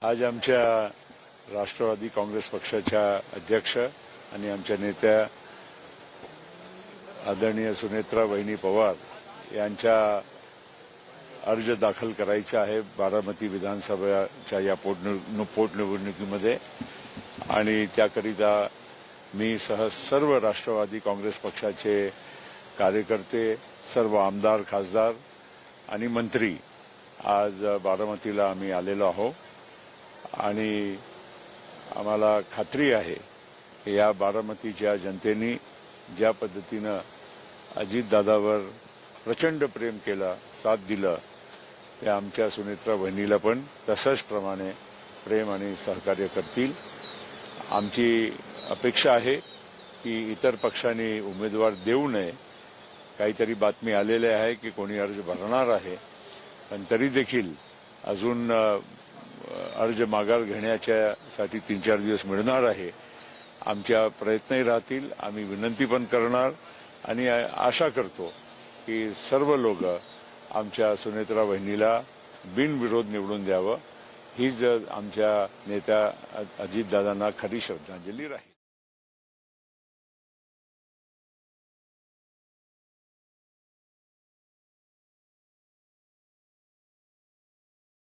आज आमच्या राष्ट्रवादी काँग्रेस पक्षाच्या अध्यक्ष आणि आमच्या नेत्या आदरणीय सुनेत्रा वहिनी पवार यांच्या अर्ज दाखल करायचा आहे बारामती विधानसभेच्या या पोटनिवडणुकीमध्ये आणि त्याकरिता मी सह सर्व राष्ट्रवादी काँग्रेस पक्षाचे कार्यकर्ते, सर्व आमदार, खासदार आणि मंत्री आज बारामतीला आम्ही आलेलो आहोत आणि आम्हाला खात्री आहे की या बारामतीच्या जनतेने ज्या पद्धतीनं अजितदादावर प्रचंड प्रेम केलं, साथ दिलं, ते आमच्या सुनेत्रा बहिणीला पण तसंच प्रमाणे प्रेम आणि सहकार्य करतील। आमची अपेक्षा आहे की इतर पक्षांनी उमेदवार देऊ नये। काहीतरी बातमी आलेली आहे की कोणी अर्ज भरणार आहे, पण तरी देखील अजून अर्ज माघार घेण्यासाठी 3-4 दिवस मिळणार आहे। आमच्या प्रयत्नही राहतील, आम्ही विनंती पण करणार आणि आशा करतो की सर्व लोक आमच्या सुनेत्रा बहिणीला बिनविरोध निवडून द्यावं। हीच आमच्या नेत्या अजितदादांना खरी श्रद्धांजली राहील।